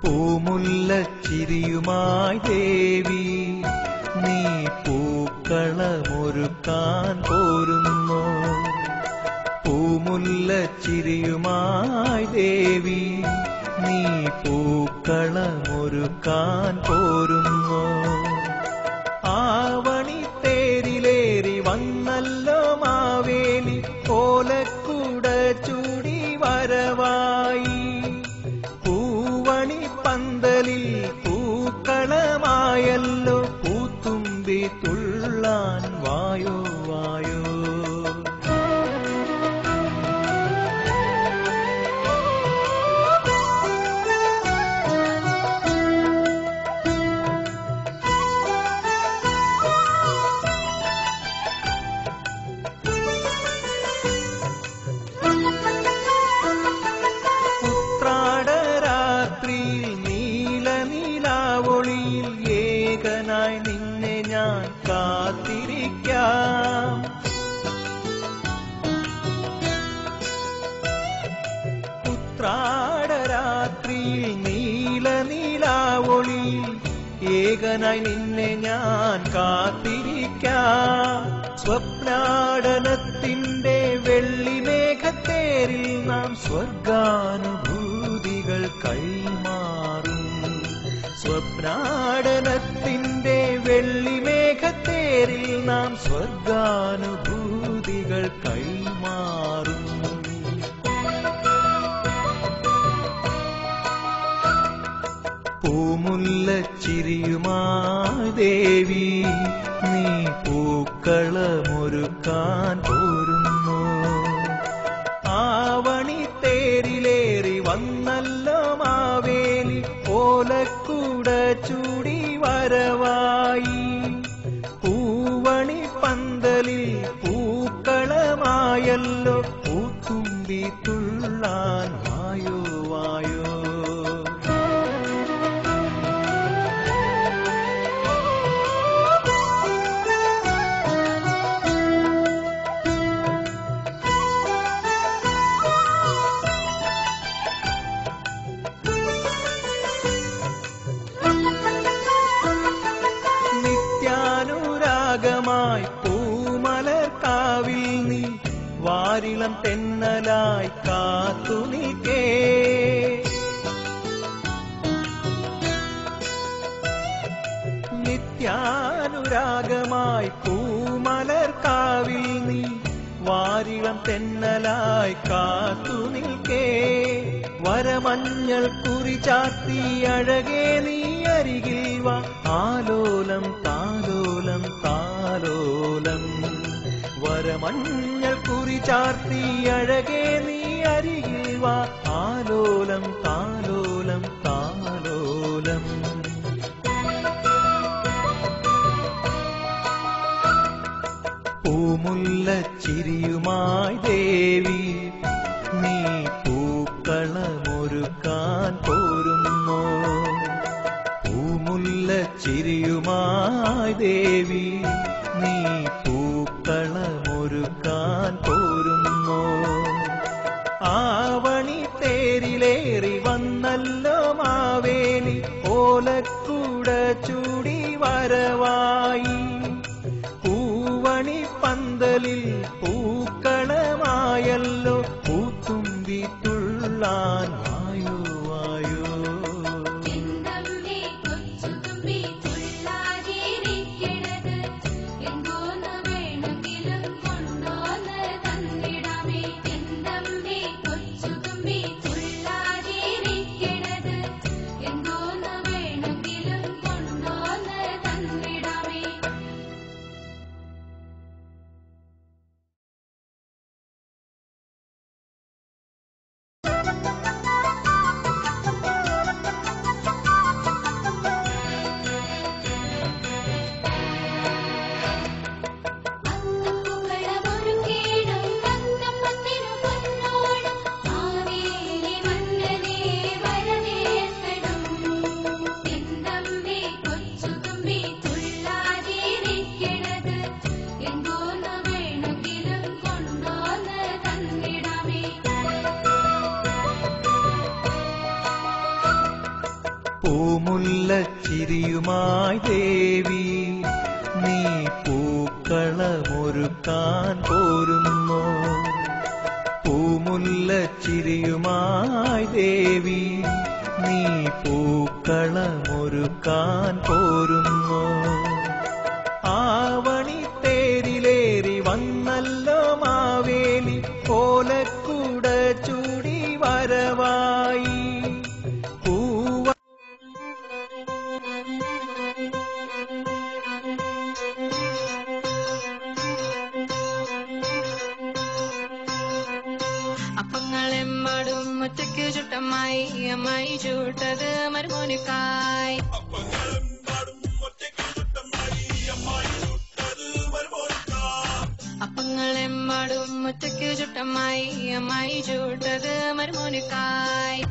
പൂമുല്ലച്ചിരിയുമായി ദേവി നീ പൂക്കളമൊരുക്കാൻ പോരുന്നു. പൂമുല്ലച്ചിരിയുമായി ദേവി നീ പൂക്കളമൊരുക്കാൻ പോരുന്നു. ആവണി തേരിലേറി വന്നല്ലോ മാവേലി ഓലക്കുട ചൂടി വരവായി. പൂവണി പന്തലിൽ പൂക്കളമായല്ലോ പൂത്തുമ്പി തുള്ളാൻ വായോ വായോ. ഏകനായി നിന്നെ ഞാൻ കാത്തിരിക്കാം. ഉത്രാടരാത്രിയിൽ നീലനീലാവൊളിയിൽ ഏകനായി നിന്നെ ഞാൻ കാത്തിരിക്കാം. സ്വപ്നാടനത്തിന്റെ വെള്ളിമേഘത്തേരിൽ നാം സ്വർഗാനുഭൂതികൾ കൈമാറും. സ്വപ്നാടനത്തിന്റെ വെള്ളിമേഘത്തേരിൽ നാം സ്വർഗാനുഭൂതികൾ കൈമാറും. പൂമുല്ലച്ചിരിയുമായി ദേവി നീ പൂക്കളമൊരുക്കാൻ പോരുന്നു. ആവണി തേരിലേറി വന്നല്ലോ മാവേലി ഓലക്കുട ചൂടി വരവായി. പൂവണി പന്തലിൽ പൂക്കളമായല്ലോ പൂത്തുമ്പി തുള്ളാൻ വായോ വായോ. നിത്യാനുരാഗമായി പൂമലർക്കാവിൽ നീ വാരിളം തെന്നലായി കാത്തു നിൽക്കേ. നിത്യാനുരാഗമായി പൂമലർക്കാവിൽ നീ വാരിളം തെന്നലായി കാത്തു നിൽക്കേ. വരമഞ്ഞൾ കുറി ചാർത്തി അഴകേ നീ അരികിൽ വാ. ആലോലം താലോലം താലോലം. വരമഞ്ഞൾ കുറി ചാർത്തി അഴകേ നീ അരികിൽ വാ. ആലോലം താലോലം താലോലം. പൂമുല്ലച്ചിരിയുമായി ദേവി നീ പൂക്കളമൊരുക്കാൻ പോരുന്നു. പൂമുല്ലച്ചിരിയുമായി ദേവി നീ പൂക്കളമൊരുക്കാൻ പോരുന്നു. ആവണി തേരിലേറി വന്നല്ലോ മാവേലി ഓലക്കുട ചൂടി വരവായി. പൂവണി പന്തലിൽ പൂക്കളമായല്ലോ പൂത്തുമ്പി തുള്ളാൻ വായോ വായോ. പൂമുല്ലച്ചിരിയുമായി ദേവി നീ പൂക്കളമൊരുക്കാൻ പോരുന്നോ? പൂമുല്ലച്ചിരിയുമായി ദേവി നീ പൂക്കളമൊരുക്കാൻ പോരുന്നോ? ആവണി തേരിലേറി വന്നല്ലോ മാവേലി ഓലക്കൂട ചൂടി വരവായി. അപ്പങ്ങളെമ്പാടും ഒറ്റയ്ക്ക് ചുട്ടമ്മായി അമ്മായി ചൂട്ടത് മരുമോനിക്കായി. അപ്പങ്ങളെമ്പാടും ഒറ്റയ്ക്ക് ചുട്ടമ്മായി അമ്മായി ചൂട്ടത് മരുമോനിക്കായി.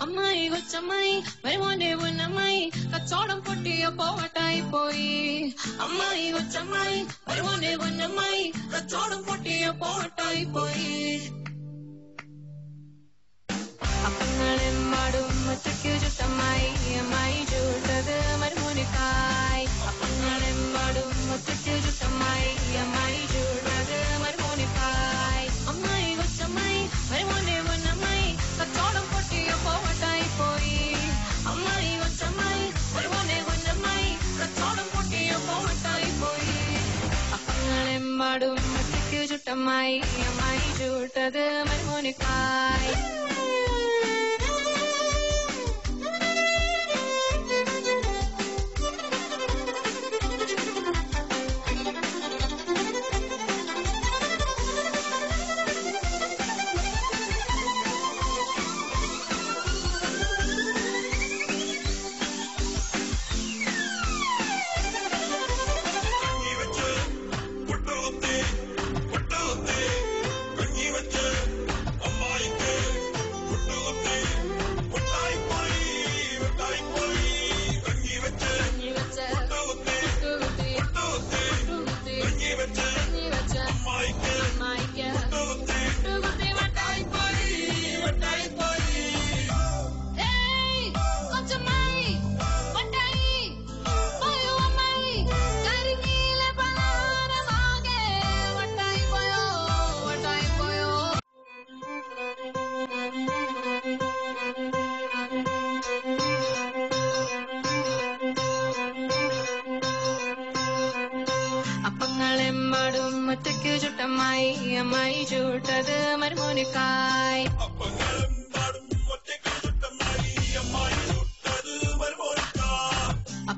അമ്മായി കൊച്ചമ്മായി മരുമോന്റെ പൊന്നമ്മായി കച്ചോടം പൊട്ടിയപ്പോ വട്ടായി പോയി. അമ്മായി കൊച്ചമ്മായി മരുമോന്റെ പൊന്നമ്മായി കച്ചോടം പൊട്ടിയപ്പോ വട്ടായി പോയി. അപ്പങ്ങളെമ്പാടും ഒറ്റയ്ക്ക് ചുട്ടമ്മായി അമ്മായി ചൂട്ടത് മരുമോനിക്കായി. അപ്പങ്ങളെമ്പാടും ഒറ്റയ്ക്ക് ചുട്ടമ്മായി അമ്മായി ചൂട്ടത് മരുമോനിക്കായി. അമ്മായി കൊച്ചമ്മായി മരുമോന്റെ പൊന്നമ്മായി കച്ചോടം പൊട്ടിയപ്പോ വട്ടായി പോയി. അമ്മായി കൊച്ചമ്മായി മരുമോന്റെ പൊന്നമ്മായി കച്ചോടം പൊട്ടിയപ്പോ വട്ടായി പോയി. അപ്പങ്ങളെമ്പാടും ഒറ്റയ്ക്ക് ചുട്ടമ്മായി അമ്മായി ചൂട്ടത് മരുമോനിക്കായി.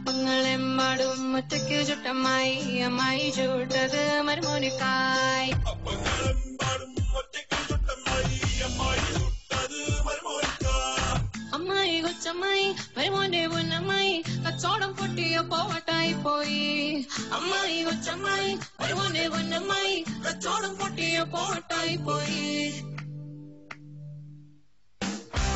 അപ്പങ്ങളെമ്പാടും ഒറ്റയ്ക്ക് ചുട്ടമ്മായി അമ്മായി ചൂട്ടത് മരുമോനിക്കായി. അപ്പങ്ങളെമ്പാടും ഒറ്റയ്ക്ക് ചുട്ടമ്മായി അമ്മായി ചൂട്ടത് മരുമോനിക്കായി. അമ്മായി കൊച്ചമ്മായി മരുമോന്റെ പൊന്നമ്മായി കച്ചോടം പൊട്ടിയപ്പോ വട്ടായി പോയി. അമ്മായി കൊച്ചമ്മായി മരുമോന്റെ പൊന്നമ്മായി കച്ചോടം പൊട്ടിയപ്പോ വട്ടായി പോയി.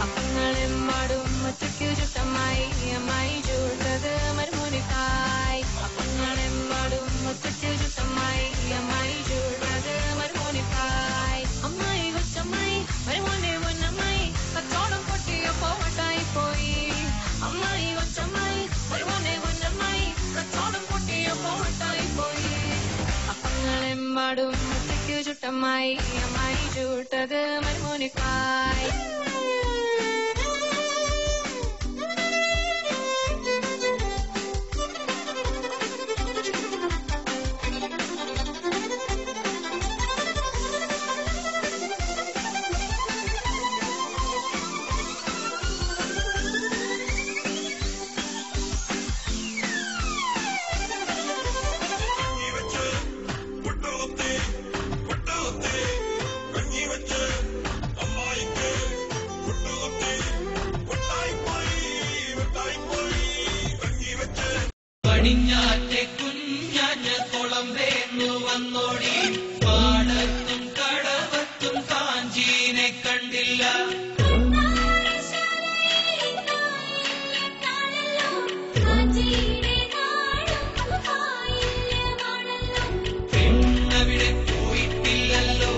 അപ്പങ്ങളെമ്പാടും ഒറ്റയ്ക്ക് ചുട്ടമ്മായി അമ്മായി ചൂട്ടത് മരുമോനിക്കായി. അപ്പങ്ങളെമ്പാടും ഒറ്റയ്ക്ക് ചുട്ടമ്മായി അമ്മായി ചൂട്ടത് മരുമോനിക്കായി. അമ്മായി കൊച്ചമ്മായി മരുമോന്റെ പൊന്നമ്മായി കച്ചോടം പൊട്ടിയപ്പോ വട്ടായി പോയി. അമ്മായി കൊച്ചമ്മായി മരുമോന്റെ പൊന്നമ്മായി കച്ചോടം പൊട്ടിയപ്പോ വട്ടായി പോയി. അപ്പങ്ങളെമ്പാടും ഒറ്റയ്ക്ക് ചുട്ടമ്മായി അമ്മായി ചൂട്ടത് മരുമോനിക്കായി. പടിഞ്ഞാറ്റെ കുഞ്ഞാഞ്ഞ കുളം വേന്നു വന്നോടി പാടത്തും കടവത്തും കാഞ്ചീനെ കണ്ടില്ല. പെണ്ണവിടെ പോയിട്ടില്ലല്ലോ.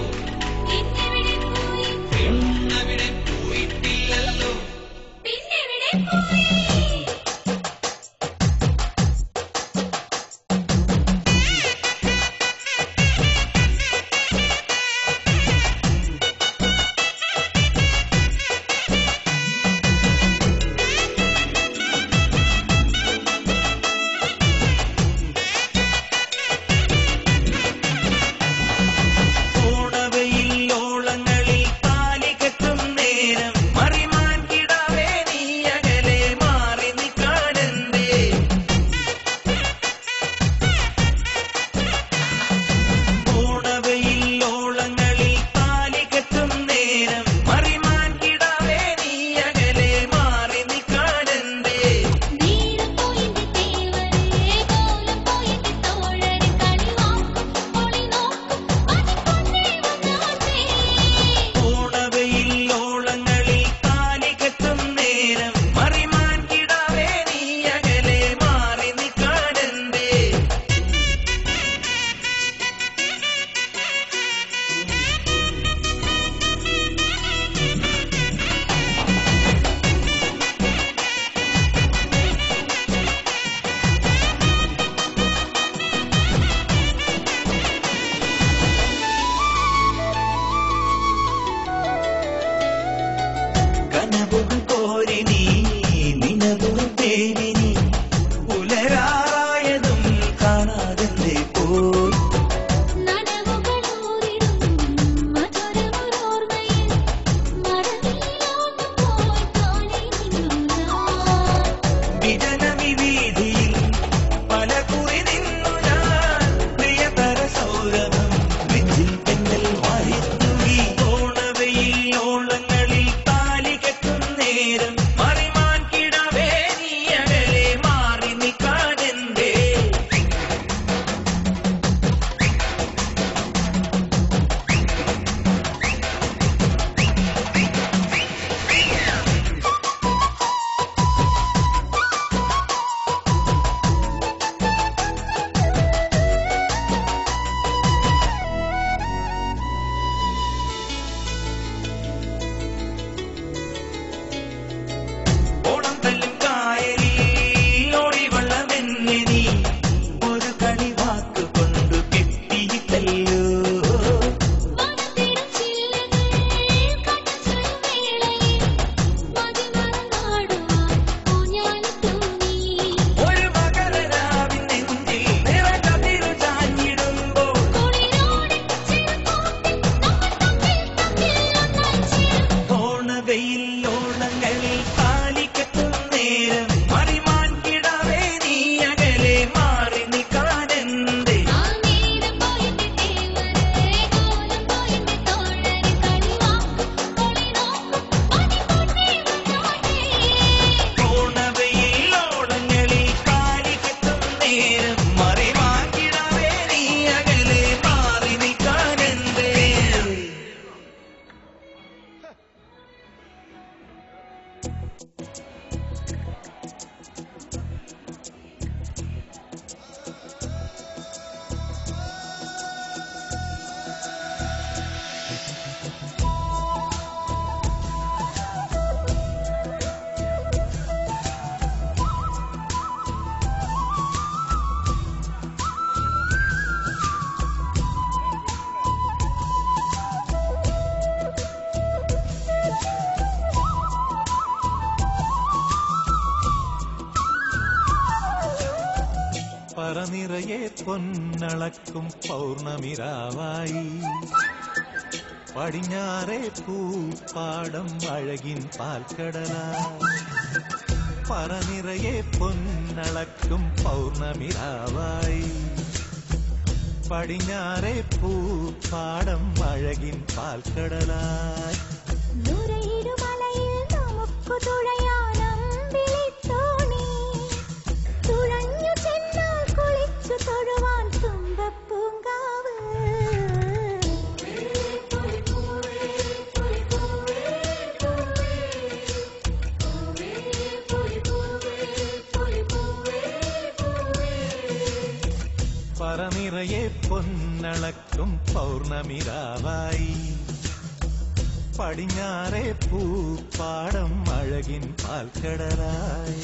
നിറയെ പൊന്നളക്കും പൗർണമിരാവായി പടിഞ്ഞാറേ പൂപ്പാടം അഴകിൻ പാൽക്കടലായി പറ നിറയെ പൊന്നളക്കും പൗർണമിരാവായി പടിഞ്ഞാറേ പൂപ്പാടം അഴകിൻ പാൽക്കടലായി പറനിറയെ പൊന്നളക്കും പൗർണമിരാവായി പടിഞ്ഞാറേ പൂപ്പാടം അഴകിൻ പാൽക്കടലായി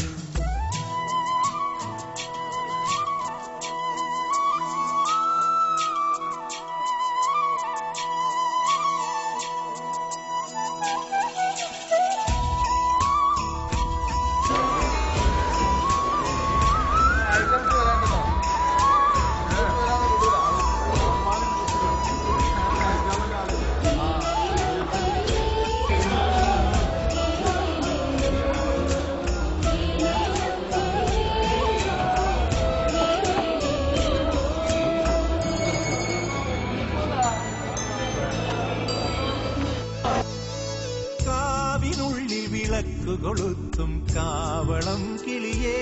കൊളുത്തും കാവളം കിളിയേ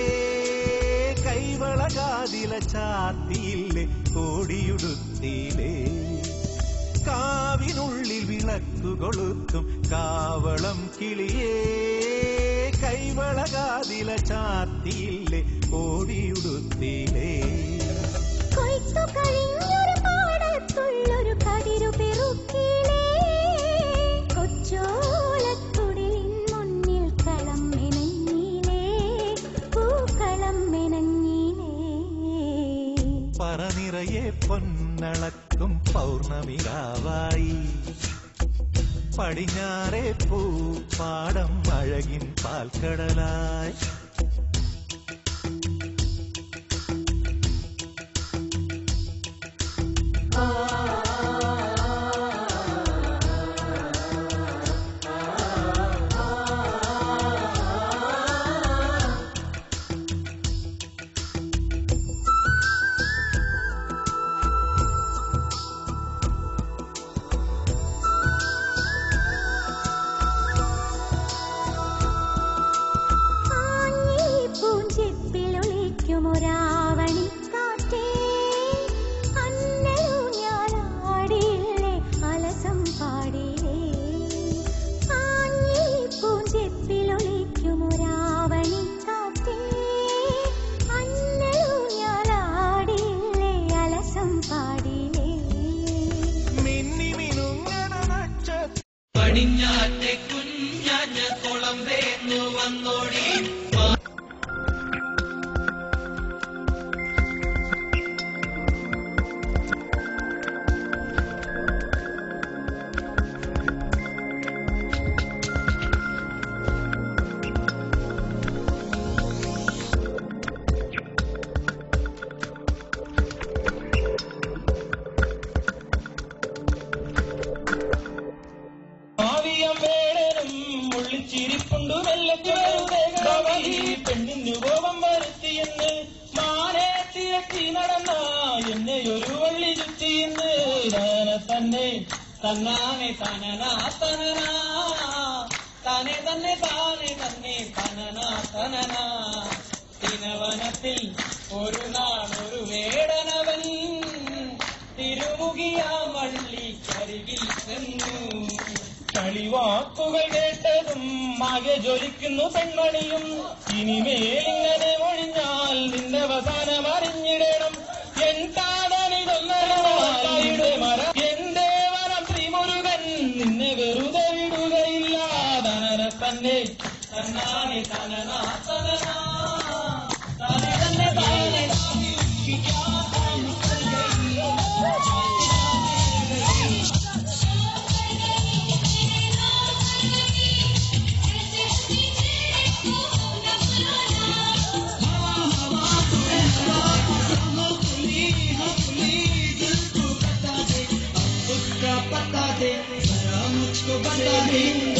കൈവളകാതില ചാത്തിയില്ലേ കോടിയുടുത്തിയിലേ കാവിനുള്ളിൽ വിളക്കു കൊളുത്തും കാവളം കിളിയേ കൈവളകാതില ചാത്തിയില്ലേ കോടിയുടുത്തിയിലേ കൊയ്ത്തു കഴിഞ്ഞൊരു പാടത്തുള്ളൊരു കതിരു പെറുക്കിലേ കൊച്ചോലത്തുടിലിൻ മുന്നിൽ കളം മെനഞ്ഞിലേ പൂക്കളം മെനഞ്ഞിലേ പറനിറയെ പൊന്നളക്കും പൗർണമിരാവായി പടിഞ്ഞാറേ പൂപ്പാടം അഴകിൻ പാൽക്കടലായി പടിഞ്ഞാറ്റെ കുഞ്ഞാഞ്ഞത്തോളം വേന്നു വന്നോടി ചിരിപ്പുണ്ടു വെള്ളത്തി പെണ്ണിന് കോപം വരുത്തിയെന്ന് മാനെ തിരക്കി നടന്ന എന്നെ ഒരു വള്ളി ചുറ്റിയെന്ന് തന്നെ തന്നാനെ തനനാ തനനാ തന്നെ തന്നെ താനെ തന്നെ തനനാ തനനാ ദിനവനത്തിൽ ഒരു നാളൊരു വേടനവൻ തിരുമുകിയാ വള്ളിക്കരികിൽ ചെന്നു കളിവാക്കുകൾ കേട്ടതും ആകെ ജ്വലിക്കുന്നു പെൺമണിയും ഇനിമേലിങ്ങനെ ഒഴിഞ്ഞാൽ നിന്റെ അവസാനം അറിഞ്ഞിടണം എൻ താതനിതൊന്നരുടെ മരം എന്റെ വരം ശ്രീമുരുകൻ നിന്നെ വെറുതെ വിടുകയില്ല തനന തന്നെ തന്നാനെ തനനാ തനനാ തന്നെ തന്നെ താനെ दे, जरा मुझको बता दे